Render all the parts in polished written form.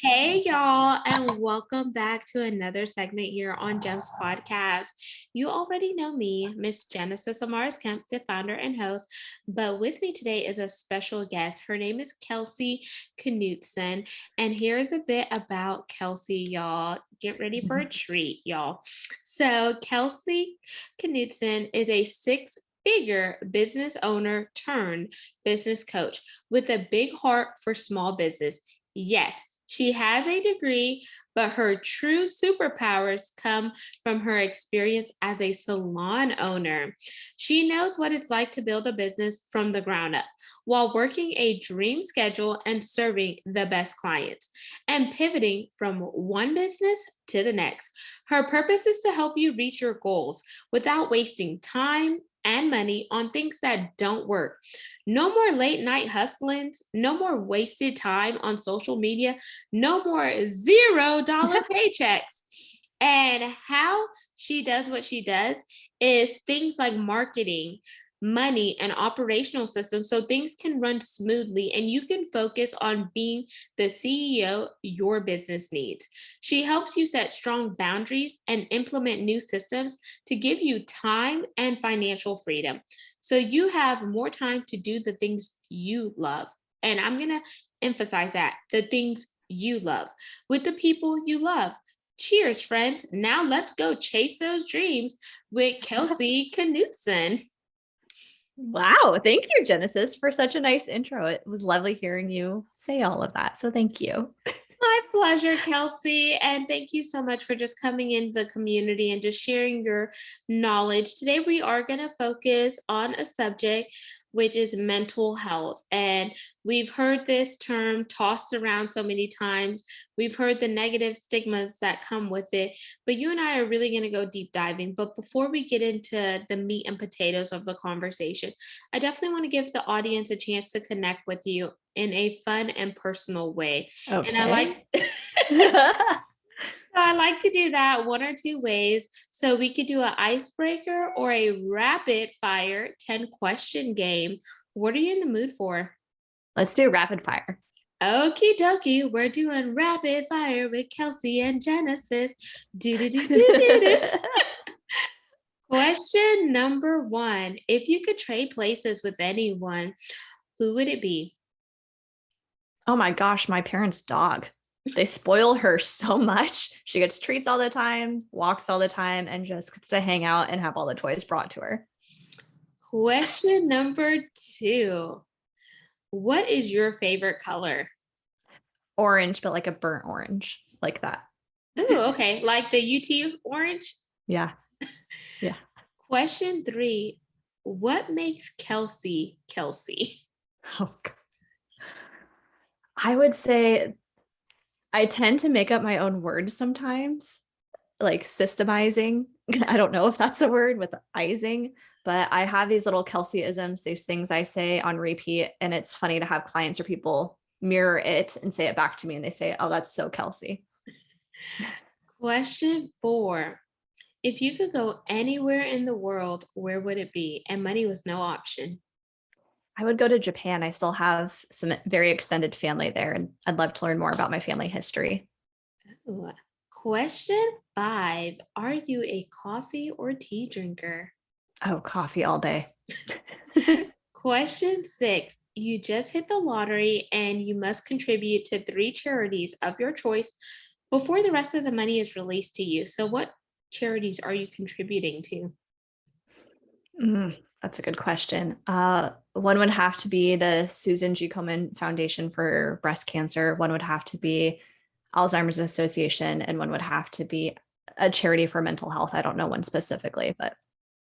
Hey, y'all, and welcome back to another segment here on Gems Podcast. You already know me, Miss Genesis Amaris Kemp, the founder and host, but with me today is a special guest. Her name is Kelsey Knutson, and here's a bit about Kelsey, y'all. Get ready for a treat, y'all. So, Kelsey Knutson is a six-figure business owner turned business coach with a big heart for small business. Yes, she has a degree, but her true superpowers come from her experience as a salon owner. She knows what it's like to build a business from the ground up while working a dream schedule and serving the best clients and pivoting from one business to the next. Her purpose is to help you reach your goals without wasting time and money on things that don't work. No more late night hustlings, no more wasted time on social media, no more $0 paychecks. And how she does what she does is things like marketing, money, and operational systems so things can run smoothly and you can focus on being the CEO your business needs. She helps you set strong boundaries and implement new systems to give you time and financial freedom. So you have more time to do the things you love. And I'm going to emphasize that the things you love with the people you love. Cheers, friends. Now let's go chase those dreams with Kelsey Knutson. Wow. Thank you, Genesis, for such a nice intro. It was lovely hearing you say all of that. So thank you. My pleasure, Kelsey. And thank you so much for just coming in the community and just sharing your knowledge. Today, we are going to focus on a subject which is mental health. And we've heard this term tossed around so many times. We've heard the negative stigmas that come with it. But you and I are really going to go deep diving. But before we get into the meat and potatoes of the conversation, I definitely want to give the audience a chance to connect with you in a fun and personal way. Okay. And I like to do that one or two ways. So we could do an icebreaker or a rapid fire 10 question game. What are you in the mood for? Let's do rapid fire. Okie dokie. We're doing rapid fire with Kelsey and Genesis. Question number 1. If you could trade places with anyone, who would it be? Oh my gosh, my parents' dog. They spoil her so much. She gets treats all the time, walks all the time, and just gets to hang out and have all the toys brought to her. Question number 2. What is your favorite color? Orange, but like a burnt orange, like that. Oh, okay. Like the UT orange? Yeah. Yeah. Question 3. What makes Kelsey Kelsey? Oh, God. I would say I tend to make up my own words sometimes, like systemizing. I don't know if that's a word with ising, but I have these little Kelsey-isms, these things I say on repeat. And it's funny to have clients or people mirror it and say it back to me. And they say, oh, that's so Kelsey. Question 4. If you could go anywhere in the world, where would it be? And money was no option. I would go to Japan. I still have some very extended family there, and I'd love to learn more about my family history. Ooh. Question 5. Are you a coffee or tea drinker? Oh, coffee all day. Question 6. You just hit the lottery and you must contribute to 3 charities of your choice before the rest of the money is released to you. So what charities are you contributing to? That's a good question. One would have to be the Susan G. Komen Foundation for Breast Cancer. One would have to be Alzheimer's Association, and one would have to be a charity for mental health. I don't know one specifically, but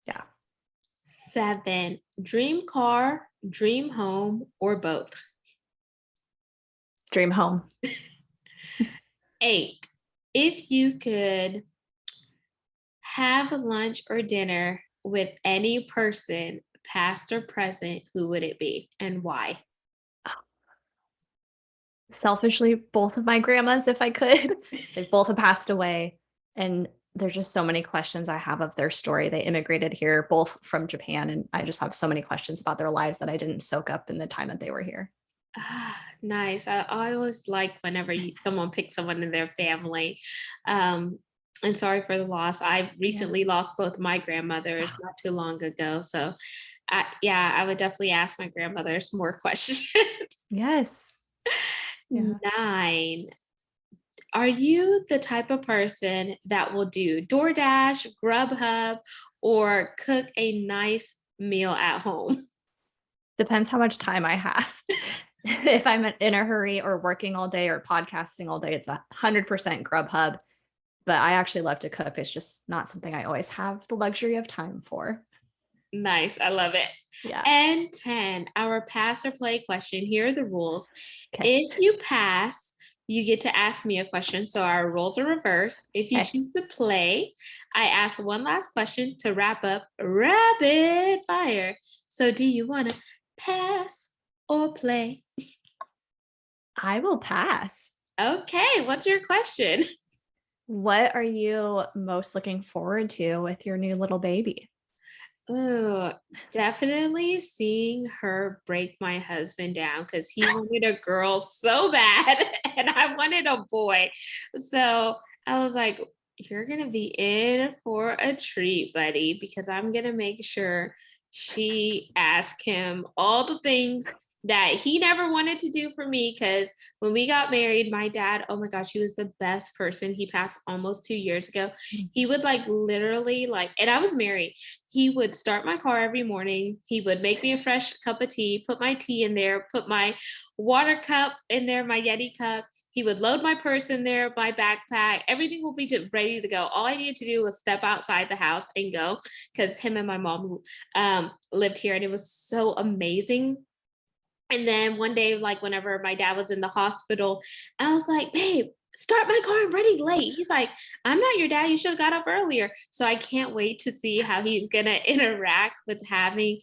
yeah. 7. Dream car, dream home, or both? Dream home. 8. If you could have lunch or dinner with any person, past or present, who would it be and why? Selfishly, both of my grandmas, if I could. They both have passed away. And there's just so many questions I have of their story. They immigrated here, both from Japan. And I just have so many questions about their lives that I didn't soak up in the time that they were here. Nice. I always like whenever someone picks someone in their family. Um, and sorry for the loss. I Yeah. recently lost both my grandmothers not too long ago. So, yeah, I would definitely ask my grandmothers more questions. Yes. Yeah. 9. Are you the type of person that will do DoorDash, Grubhub, or cook a nice meal at home? Depends how much time I have. If I'm in a hurry or working all day or podcasting all day, it's 100% Grubhub. But I actually love to cook. It's just not something I always have the luxury of time for. Nice. I love it. Yeah. And 10, our pass or play question. Here are the rules. Okay. If you pass, you get to ask me a question. So our rules are reversed. If you Okay. choose to play, I ask one last question to wrap up rapid fire. So do you want to pass or play? I will pass. Okay, what's your question? What are you most looking forward to with your new little baby? Ooh, definitely seeing her break my husband down because he wanted a girl so bad and I wanted a boy. So I was like, you're going to be in for a treat, buddy, because I'm going to make sure she asks him all the things that he never wanted to do for me. Because when we got married, my dad, oh my gosh, he was the best person. He passed almost 2 years ago. Mm. He would like literally like, and I was married, he would start my car every morning. He would make me a fresh cup of tea, put my tea in there, put my water cup in there, my Yeti cup. He would load my purse in there, my backpack. Everything will be just ready to go. All I needed to do was step outside the house and go because him and my mom lived here and it was so amazing. And then one day, like whenever my dad was in the hospital, I was like, babe, start my car. I'm ready late. He's like, I'm not your dad. You should have got up earlier. So I can't wait to see how he's going to interact with having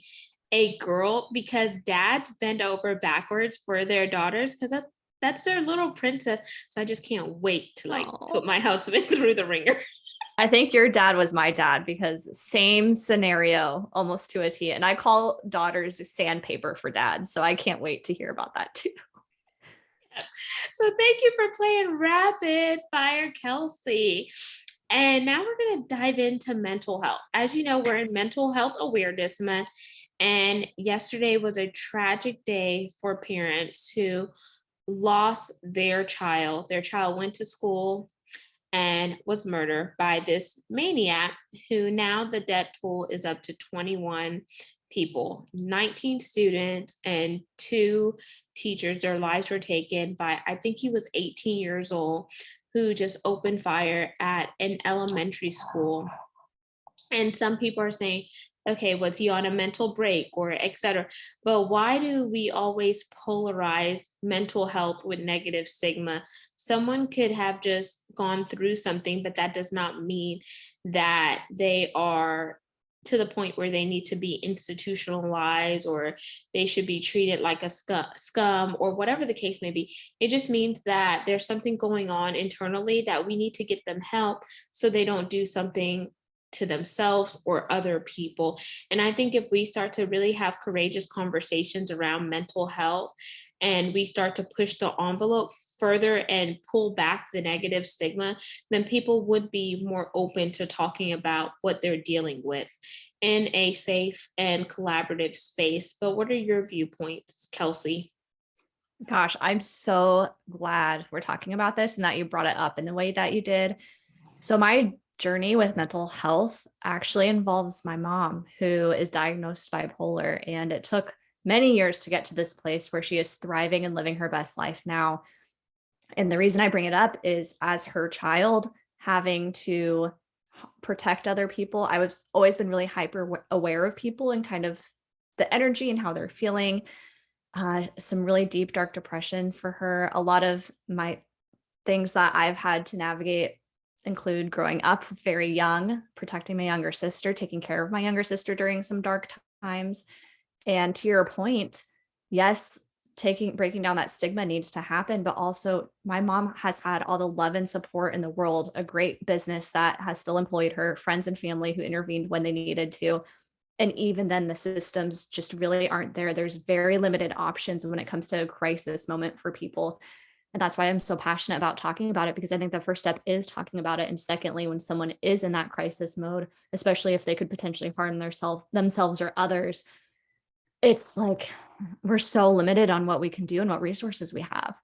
a girl because dads bend over backwards for their daughters because that's their little princess. So I just can't wait to like put Oh, my husband through the ringer. I think your dad was my dad because same scenario almost to a T. And I call daughters sandpaper for dads. So I can't wait to hear about that too. Yes. So thank you for playing rapid fire, Kelsey. And now we're going to dive into mental health. As you know, we're in Mental Health Awareness Month. And yesterday was a tragic day for parents who lost their child. Their child went to school and was murdered by this maniac who now the death toll is up to 21 people, 19 students and 2 teachers. Their lives were taken by, I think he was 18 years old, who just opened fire at an elementary school. And some people are saying, okay, was he on a mental break or etc. But why do we always polarize mental health with negative stigma? Someone could have just gone through something, but that does not mean that they are to the point where they need to be institutionalized or they should be treated like a scum or whatever the case may be. It just means that there's something going on internally that we need to get them help so they don't do something to themselves or other people. And I think if we start to really have courageous conversations around mental health and we start to push the envelope further and pull back the negative stigma, then people would be more open to talking about what they're dealing with in a safe and collaborative space. But what are your viewpoints, Kelsey? Gosh, I'm so glad we're talking about this and that you brought it up in the way that you did. So, my journey with mental health actually involves my mom, who is diagnosed bipolar. And it took many years to get to this place where she is thriving and living her best life now. And the reason I bring it up is as her child, having to protect other people, I was always been really hyper aware of people and kind of the energy and how they're feeling. Some really deep, dark depression for her. A lot of my things that I've had to navigate include growing up very young, protecting my younger sister, taking care of my younger sister during some dark times. And to your point, yes, breaking down that stigma needs to happen, but also my mom has had all the love and support in the world, a great business that has still employed her, friends and family who intervened when they needed to. And even then, the systems just really aren't there. There's very limited options when it comes to a crisis moment for people. And that's why I'm so passionate about talking about it, because I think the first step is talking about it. And secondly, when someone is in that crisis mode, especially if they could potentially harm themselves or others, it's like we're so limited on what we can do and what resources we have.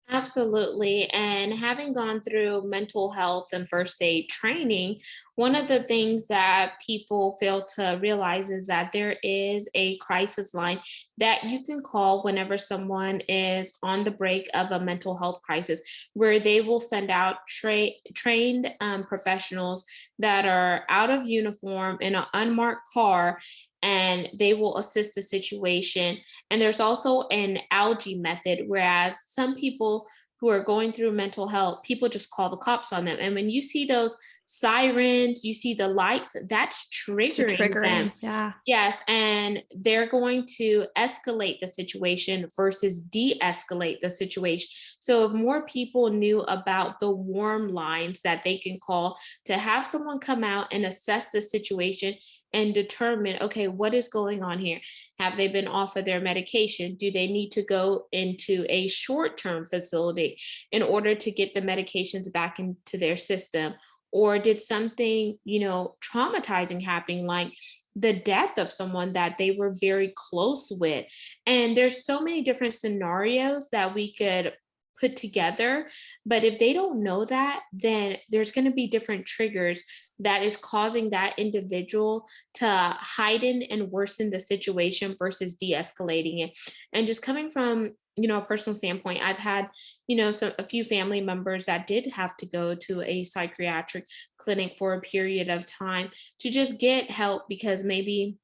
Absolutely. And having gone through mental health and first aid training, one of the things that people fail to realize is that there is a crisis line that you can call whenever someone is on the brink of a mental health crisis, where they will send out trained professionals that are out of uniform in an unmarked car, and they will assist the situation. And there's also an algae method, whereas some people who are going through mental health, people just call the cops on them. And when you see those sirens, you see the lights, that's It's a triggering them. triggering. Yeah. Yes, and they're going to escalate the situation versus de-escalate the situation. So if more people knew about the warm lines that they can call to have someone come out and assess the situation and determine, okay, what is going on here? Have they been off of their medication? Do they need to go into a short-term facility in order to get the medications back into their system? Or did something, traumatizing happen, like the death of someone that they were very close with? And there's so many different scenarios that we could put together, but if they don't know that, then there's going to be different triggers that is causing that individual to heighten and worsen the situation versus de-escalating it. And just coming from, a personal standpoint, I've had, a few family members that did have to go to a psychiatric clinic for a period of time to just get help, because maybe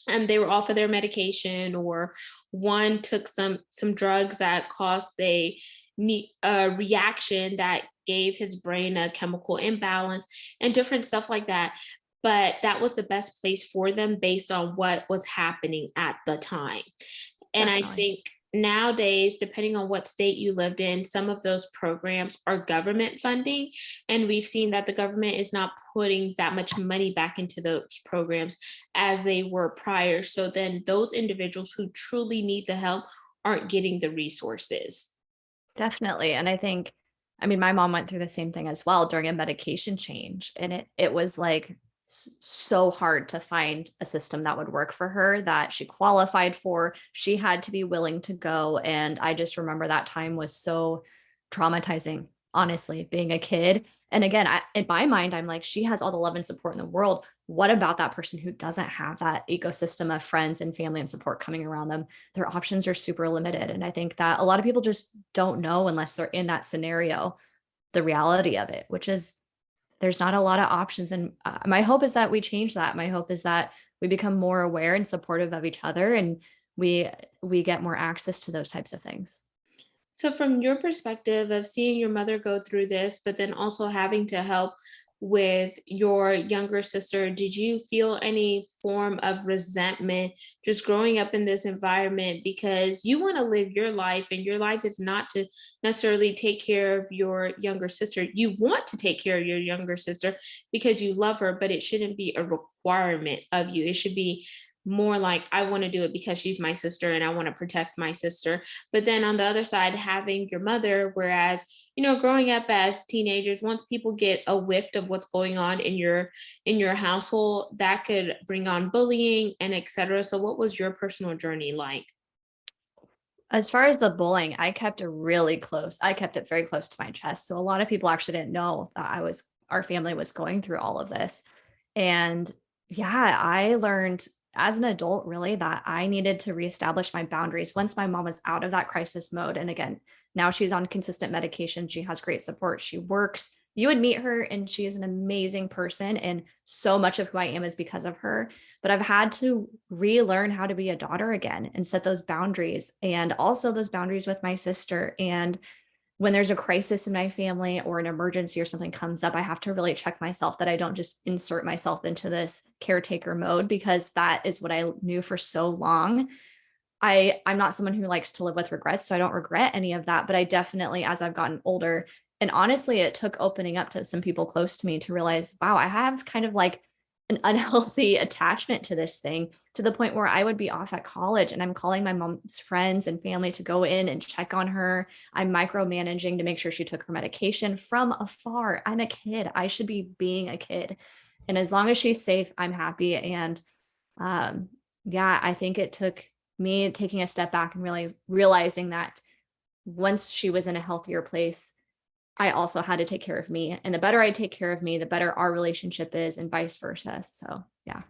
they were off of their medication, or one took some drugs that caused a reaction that gave his brain a chemical imbalance and different stuff like that. But that was the best place for them based on what was happening at the time. And I Definitely. think nowadays, depending on what state you lived in, some of those programs are government funding. And we've seen that the government is not putting that much money back into those programs as they were prior. So then those individuals who truly need the help aren't getting the resources. Definitely. And I think, I mean, my mom went through the same thing as well during a medication change. And it was like so hard to find a system that would work for her, that she qualified for. She had to be willing to go. And I just remember that time was so traumatizing, honestly, being a kid. And again, in my mind, I'm like, she has all the love and support in the world. What about that person who doesn't have that ecosystem of friends and family and support coming around them? Their options are super limited. And I think that a lot of people just don't know, unless they're in that scenario, the reality of it, which is there's not a lot of options. And my hope is that we change that. My hope is that we become more aware and supportive of each other, and we get more access to those types of things. So, from your perspective of seeing your mother go through this, but then also having to help with your younger sister, did you feel any form of resentment just growing up in this environment, because you want to live your life and your life is not to necessarily take care of your younger sister? You want to take care of your younger sister because you love her, but it shouldn't be a requirement of you. It should be more like, I want to do it because she's my sister and I want to protect my sister. But then on the other side, having your mother, whereas, growing up as teenagers, once people get a whiff of what's going on in your household, that could bring on bullying and etc. So what was your personal journey like? As far as the bullying, I kept it very close to my chest. So a lot of people actually didn't know that our family was going through all of this. And yeah, I learned as an adult really that I needed to reestablish my boundaries once my mom was out of that crisis mode. And again, now she's on consistent medication. She has great support. She works. You would meet her and she is an amazing person. And so much of who I am is because of her. But I've had to relearn how to be a daughter again and set those boundaries, and also those boundaries with my sister. And when there's a crisis in my family or an emergency or something comes up, I have to really check myself that I don't just insert myself into this caretaker mode, because that is what I knew for so long. I'm not someone who likes to live with regrets, so I don't regret any of that. But I definitely, as I've gotten older, and honestly, it took opening up to some people close to me to realize, wow, I have kind of like an unhealthy attachment to this thing, to the point where I would be off at college and I'm calling my mom's friends and family to go in and check on her. I'm micromanaging to make sure she took her medication from afar. I'm a kid. I should be being a kid. And as long as she's safe, I'm happy. And yeah, I think it took me taking a step back and realizing that once she was in a healthier place, I also had to take care of me. And the better I take care of me, the better our relationship is, and vice versa. So, yeah.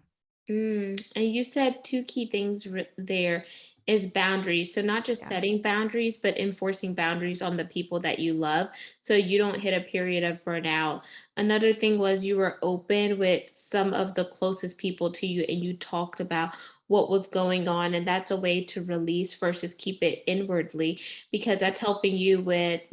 And you said two key things there is boundaries. So not just Yeah. setting boundaries, but enforcing boundaries on the people that you love so you don't hit a period of burnout. Another thing was you were open with some of the closest people to you and you talked about what was going on. And that's a way to release versus keep it inwardly because that's helping you with,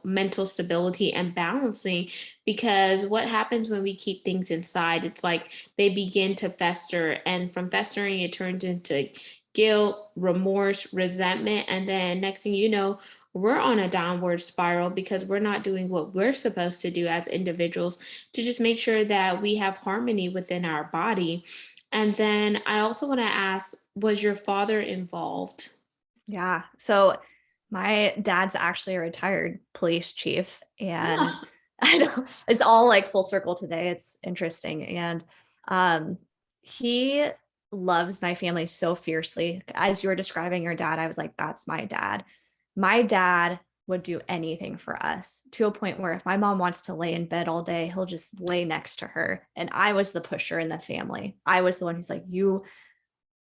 mental stability and balancing. Because what happens when we keep things inside? It's like they begin to fester, and from festering it turns into guilt, remorse, resentment, and then next thing you know, we're on a downward spiral because we're not doing what we're supposed to do as individuals to just make sure that we have harmony within our body. And then I also want to ask, was your father involved? Yeah. So my dad's actually a retired police chief, and Oh. I know it's all like full circle today. It's interesting. And um he loves my family so fiercely. As you were describing your dad, I was like, that's my dad. My dad would do anything for us, to a point where if my mom wants to lay in bed all day, he'll just lay next to her. And I was the pusher in the family. I was the one who's like, we're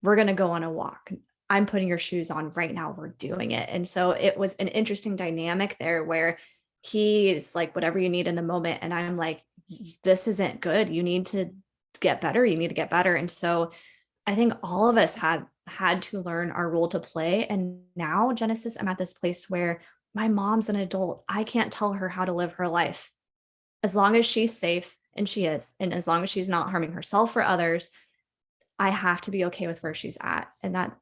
going to go on a walk. I'm putting your shoes on right now. We're doing it. And so it was an interesting dynamic there where he's like, whatever you need in the moment. And I'm like, this isn't good. You need to get better. You need to get better. And so I think all of us had to learn our role to play. And now, Genesis, I'm at this place where my mom's an adult. I can't tell her how to live her life. As long as she's safe, and she is, and as long as she's not harming herself or others, I have to be okay with where she's at. And that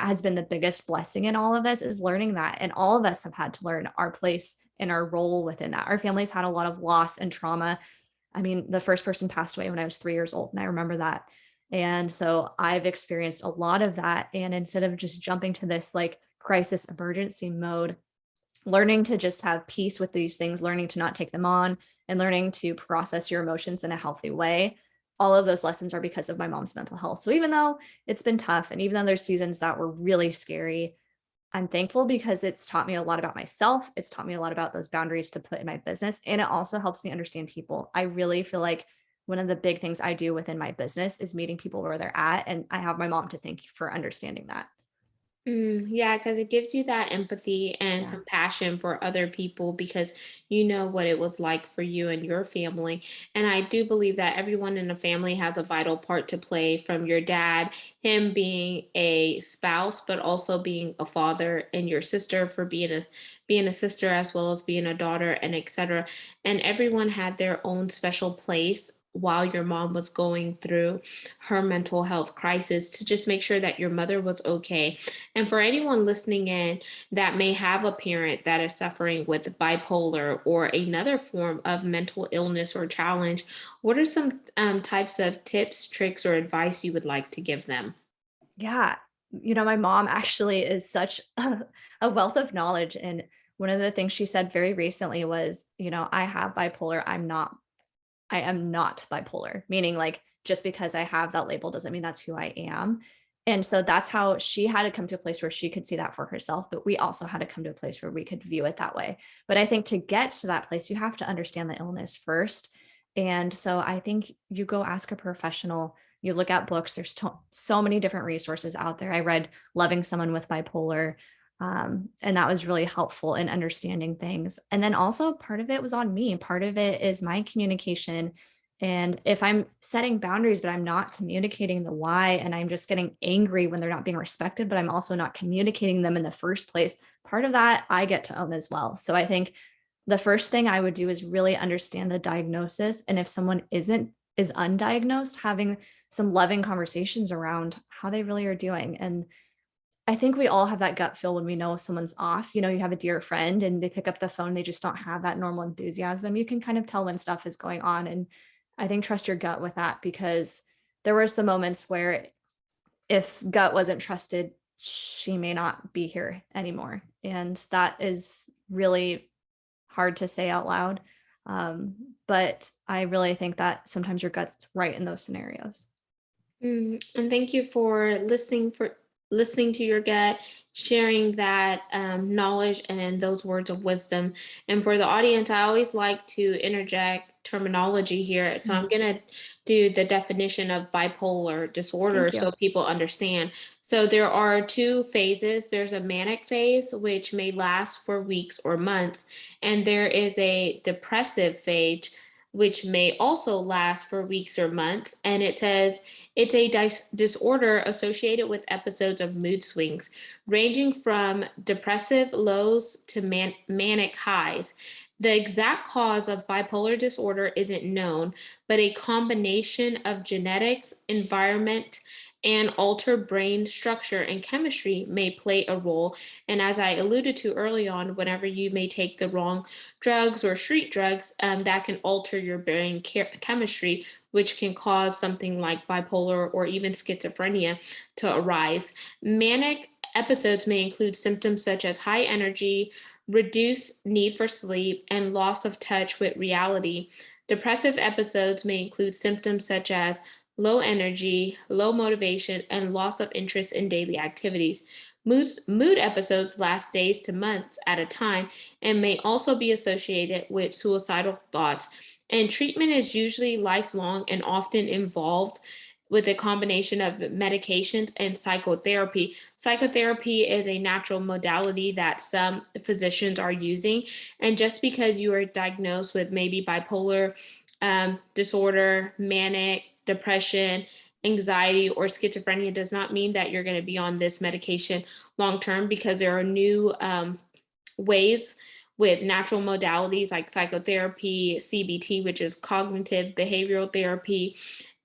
has been the biggest blessing in all of this, is learning that. And all of us have had to learn our place and our role within that. Our family's had a lot of loss and trauma. I mean, the first person passed away when I was 3 years old, and I remember that. And so I've experienced a lot of that. And instead of just jumping to this like crisis emergency mode, learning to just have peace with these things, learning to not take them on, and learning to process your emotions in a healthy way. All of those lessons are because of my mom's mental health. So even though it's been tough, and even though there's seasons that were really scary, I'm thankful because it's taught me a lot about myself. It's taught me a lot about those boundaries to put in my business. And it also helps me understand people. I really feel like one of the big things I do within my business is meeting people where they're at. And I have my mom to thank for understanding that. Yeah, because it gives you that empathy and Yeah. compassion for other people because you know what it was like for you and your family. And I do believe that everyone in the family has a vital part to play, from your dad, him being a spouse, but also being a father, and your sister for being a sister as well as being a daughter, and etc. And everyone had their own special place while your mom was going through her mental health crisis to just make sure that your mother was okay. And for anyone listening in that may have a parent that is suffering with bipolar or another form of mental illness or challenge, what are some types of tips, tricks, or advice you would like to give them? Yeah. My mom actually is such a wealth of knowledge. And one of the things she said very recently was, I have bipolar. I am not bipolar, meaning like just because I have that label doesn't mean that's who I am. And so that's how she had to come to a place where she could see that for herself. But we also had to come to a place where we could view it that way. But I think to get to that place, you have to understand the illness first. And so I think you go ask a professional, you look at books. There's so many different resources out there. I read Loving Someone with Bipolar. And that was really helpful in understanding things. And then also part of it was on me. Part of it is my communication. And if I'm setting boundaries, but I'm not communicating the why, and I'm just getting angry when they're not being respected, but I'm also not communicating them in the first place, part of that I get to own as well. So I think the first thing I would do is really understand the diagnosis. And if someone is undiagnosed, having some loving conversations around how they really are doing. And I think we all have that gut feel when we know someone's off. You have a dear friend and they pick up the phone, they just don't have that normal enthusiasm. You can kind of tell when stuff is going on. And I think trust your gut with that, because there were some moments where if gut wasn't trusted, she may not be here anymore. And that is really hard to say out loud. But I really think that sometimes your gut's right in those scenarios. And thank you for listening to your gut, sharing that knowledge and those words of wisdom. And for the audience, I always like to interject terminology here. So I'm gonna do the definition of bipolar disorder Thank you. so people understand. So there are two phases. There's a manic phase, which may last for weeks or months, and there is a depressive phase, which may also last for weeks or months. And it says it's a disorder associated with episodes of mood swings, ranging from depressive lows to manic highs. The exact cause of bipolar disorder isn't known, but a combination of genetics, environment, and altered brain structure and chemistry may play a role. And as I alluded to early on, whenever you may take the wrong drugs or street drugs, that can alter your brain chemistry, which can cause something like bipolar or even schizophrenia to arise. Manic episodes may include symptoms such as high energy, reduced need for sleep, and loss of touch with reality. Depressive episodes may include symptoms such as low energy, low motivation, and loss of interest in daily activities. Mood episodes last days to months at a time and may also be associated with suicidal thoughts. And treatment is usually lifelong and often involved with a combination of medications and psychotherapy. Psychotherapy is a natural modality that some physicians are using. And just because you are diagnosed with maybe bipolar disorder, manic, depression, anxiety, or schizophrenia does not mean that you're going to be on this medication long term, because there are new ways with natural modalities like psychotherapy, CBT, which is cognitive behavioral therapy,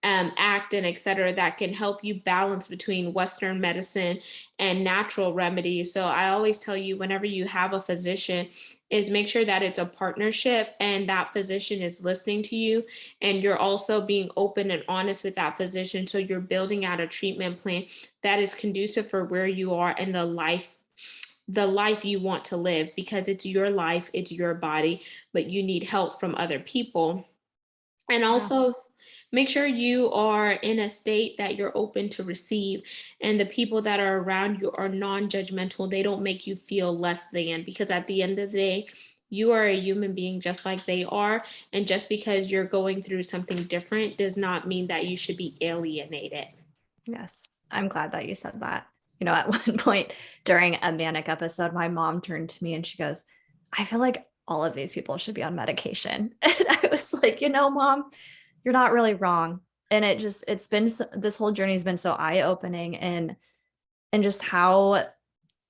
ACT, and et cetera, that can help you balance between Western medicine and natural remedies. So I always tell you, whenever you have a physician, is make sure that it's a partnership and that physician is listening to you, and you're also being open and honest with that physician. So you're building out a treatment plan that is conducive for where you are and the life you want to live, because it's your life, it's your body, but you need help from other people. And Yeah. also make sure you are in a state that you're open to receive, and the people that are around you are non-judgmental. They don't make you feel less than, because at the end of the day, you are a human being just like they are. And just because you're going through something different does not mean that you should be alienated. Yes. I'm glad that you said that. At one point during a manic episode, my mom turned to me and she goes, I feel like all of these people should be on medication. And I was like, Mom, you're not really wrong. And it's been, this whole journey has been so eye-opening, and just how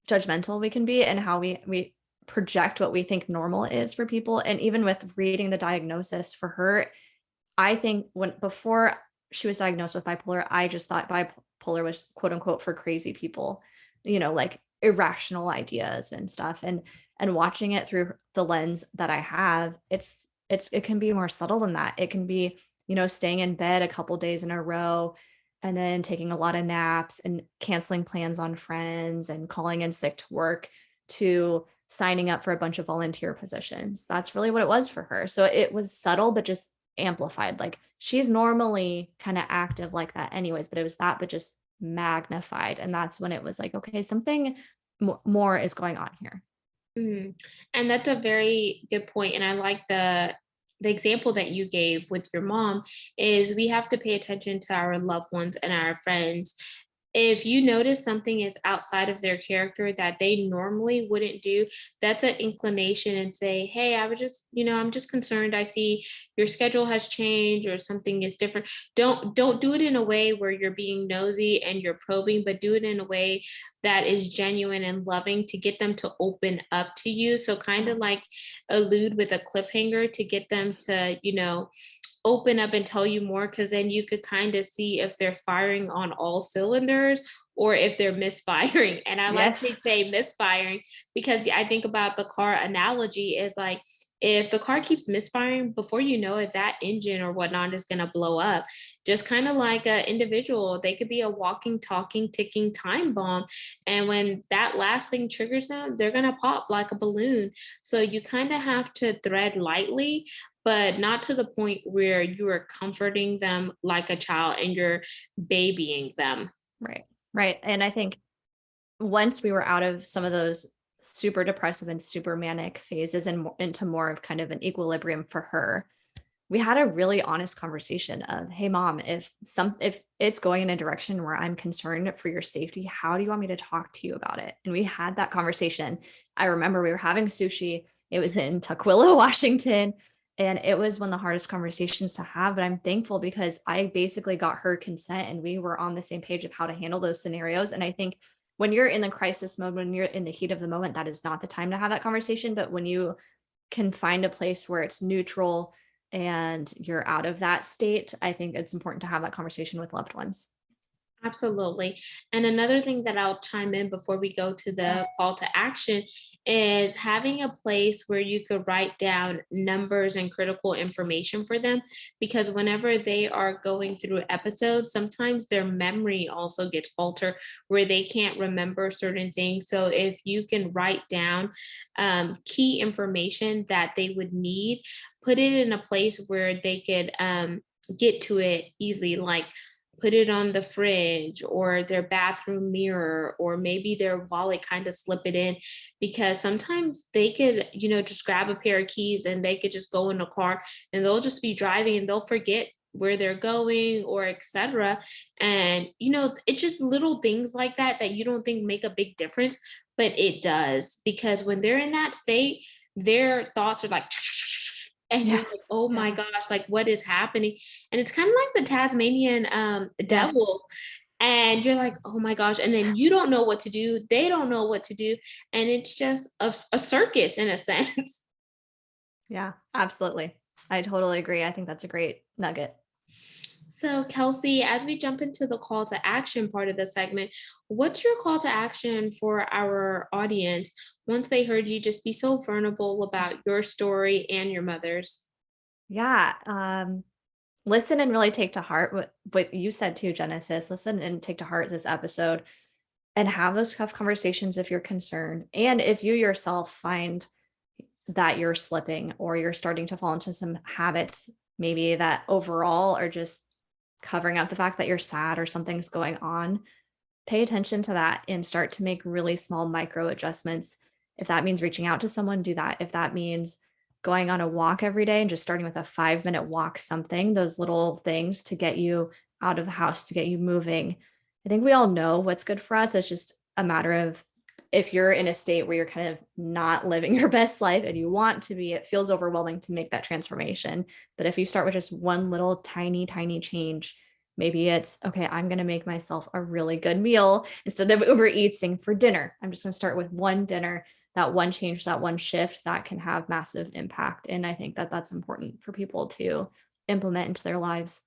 judgmental we can be, and how we project what we think normal is for people. And even with reading the diagnosis for her, I think before she was diagnosed with bipolar, I just thought bipolar was quote unquote for crazy people, like irrational ideas and stuff. And watching it through the lens that I have, it can be more subtle than that. It can be, staying in bed a couple days in a row, and then taking a lot of naps and canceling plans on friends and calling in sick to work, to signing up for a bunch of volunteer positions. That's really what it was for her. So it was subtle, but just amplified. Like, she's normally kind of active like that anyways, but it was that, but just magnified. And that's when it was like, okay, something more is going on here. Mhm. And that's a very good point. And I like the example that you gave with your mom. Is we have to pay attention to our loved ones and our friends. If you notice something is outside of their character that they normally wouldn't do, that's an inclination, and say, hey, I was just, I'm just concerned. I see your schedule has changed or something is different. Don't do it in a way where you're being nosy and you're probing, but do it in a way that is genuine and loving to get them to open up to you. So kind of like allude with a cliffhanger to get them to, open up and tell you more, because then you could kind of see if they're firing on all cylinders or if they're misfiring. And I like to Yes. say misfiring because I think about the car analogy is like, if the car keeps misfiring, before you know it, that engine or whatnot is going to blow up. Just kind of like an individual, they could be a walking, talking, ticking time bomb. And when that last thing triggers them, they're going to pop like a balloon. So you kind of have to tread lightly, but not to the point where you are comforting them like a child and you're babying them. Right. Right. And I think once we were out of some of those super depressive and super manic phases and into more of kind of an equilibrium for her, we had a really honest conversation of, hey mom, if it's going in a direction where I'm concerned for your safety, how do you want me to talk to you about it? And we had that conversation. I remember we were having sushi. It was in Tukwila, Washington. And it was one of the hardest conversations to have, but I'm thankful because I basically got her consent and we were on the same page of how to handle those scenarios. And I think when you're in the crisis mode, when you're in the heat of the moment, that is not the time to have that conversation. But when you can find a place where it's neutral and you're out of that state, I think it's important to have that conversation with loved ones. Absolutely. And another thing that I'll chime in before we go to the call to action is having a place where you could write down numbers and critical information for them. Because whenever they are going through episodes, sometimes their memory also gets altered where they can't remember certain things. So if you can write down key information that they would need, put it in a place where they could get to it easily, like put it on the fridge or their bathroom mirror, or maybe their wallet, kind of slip it in, because sometimes they could, just grab a pair of keys and they could just go in the car and they'll just be driving and they'll forget where they're going or etc. And it's just little things like that that you don't think make a big difference, but it does, because when they're in that state, their thoughts are like and you're like, Yes. oh Yeah. my gosh, like what is happening? And it's kind of like the Tasmanian Yes. devil. And you're like, oh my gosh. And then you don't know what to do. They don't know what to do. And it's just a circus in a sense. Yeah, absolutely. I totally agree. I think that's a great nugget. So, Kelsey, as we jump into the call to action part of the segment, what's your call to action for our audience once they heard you just be so vulnerable about your story and your mother's? Yeah. Listen and really take to heart what you said too, Genesis. Listen and take to heart this episode and have those tough conversations if you're concerned. And if you yourself find that you're slipping or you're starting to fall into some habits, maybe that overall are just covering up the fact that you're sad or something's going on, pay attention to that and start to make really small micro adjustments. If that means reaching out to someone, do that. If that means going on a walk every day and just starting with a 5-minute walk, something, those little things to get you out of the house, to get you moving. I think we all know what's good for us. It's just a matter of if you're in a state where you're kind of not living your best life and you want to be, it feels overwhelming to make that transformation. But if you start with just one little tiny, tiny change, maybe it's, okay, I'm going to make myself a really good meal instead of Uber Eatsing for dinner. I'm just going to start with one dinner. That one change, that one shift, that can have massive impact. And I think that that's important for people to implement into their lives.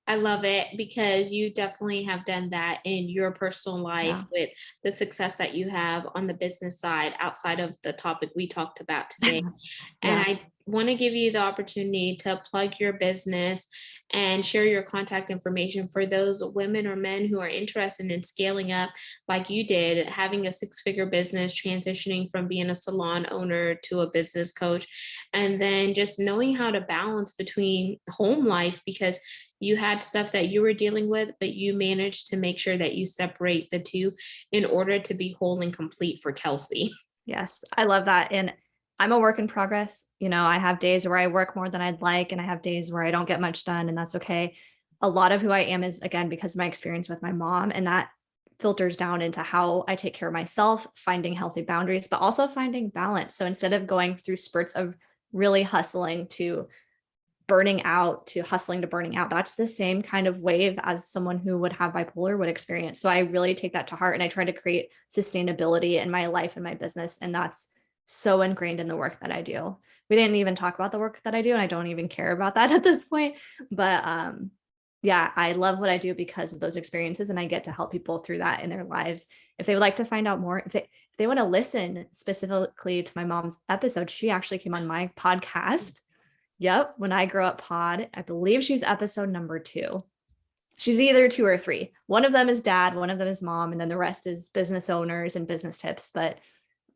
I love it because you definitely have done that in your personal life Yeah. with the success that you have on the business side outside of the topic we talked about today. And Yeah. I want to give you the opportunity to plug your business and share your contact information for those women or men who are interested in scaling up like you did, having a 6-figure business, transitioning from being a salon owner to a business coach, and then just knowing how to balance between home life, because you had stuff that you were dealing with, but you managed to make sure that you separate the two in order to be whole and complete for Kelsey. Yes. I love that. And I'm a work in progress. I have days where I work more than I'd like, and I have days where I don't get much done, and that's okay. A lot of who I am is, again, because of my experience with my mom, and that filters down into how I take care of myself, finding healthy boundaries, but also finding balance. So instead of going through spurts of really hustling to burning out to hustling to burning out, that's the same kind of wave as someone who would have bipolar would experience. So I really take that to heart and I try to create sustainability in my life and my business. And that's so ingrained in the work that I do. We didn't even talk about the work that I do, and I don't even care about that at this point. But yeah, I love what I do because of those experiences, and I get to help people through that in their lives. If they would like to find out more, if they want to listen specifically to my mom's episode, she actually came on my podcast. Yep, When I Grow Up Pod. I believe she's episode number 2. She's either 2 or 3. One of them is dad, one of them is mom, and then the rest is business owners and business tips. But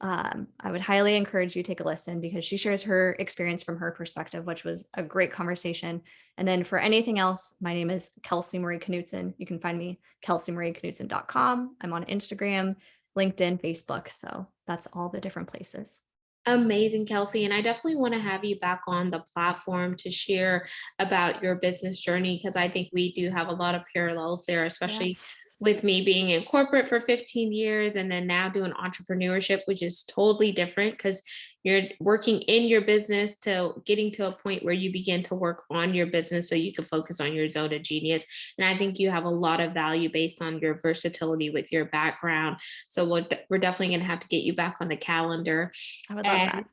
I would highly encourage you to take a listen because she shares her experience from her perspective, which was a great conversation. And then for anything else, my name is Kelsey Marie Knutson. You can find me kelseymarieknutson.com. I'm on Instagram, LinkedIn, Facebook. So that's all the different places. Amazing, Kelsey. And I definitely want to have you back on the platform to share about your business journey because I think we do have a lot of parallels there, especially Yes. with me being in corporate for 15 years and then now doing entrepreneurship, which is totally different because you're working in your business to getting to a point where you begin to work on your business so you can focus on your zone of genius. And I think you have a lot of value based on your versatility with your background. So we're definitely going to have to get you back on the calendar. I would love that. And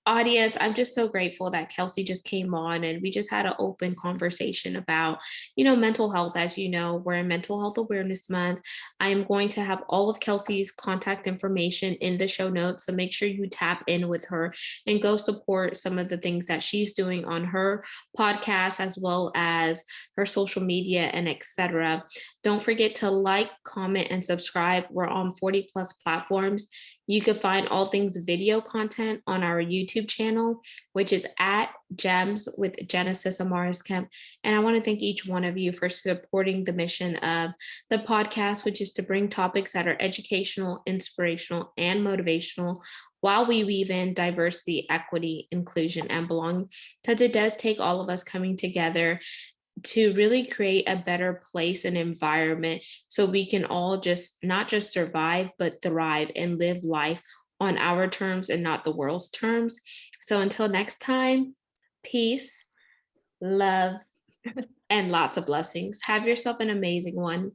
audience, I'm just so grateful that Kelsey just came on and we just had an open conversation about, mental health. As you know, we're in Mental Health Awareness Month. I am going to have all of Kelsey's contact information in the show notes. So make sure you tap in with her and go support some of the things that she's doing on her podcast, as well as her social media and etc. Don't forget to like, comment, and subscribe. We're on 40 plus platforms. You can find all things video content on our YouTube channel, which is at Gems with Genesis Amaris Kemp. And I want to thank each one of you for supporting the mission of the podcast, which is to bring topics that are educational, inspirational, and motivational while we weave in diversity, equity, inclusion, and belonging, because it does take all of us coming together to really create a better place and environment so we can all just not just survive, but thrive and live life on our terms and not the world's terms. So until next time, peace, love, and lots of blessings. Have yourself an amazing one.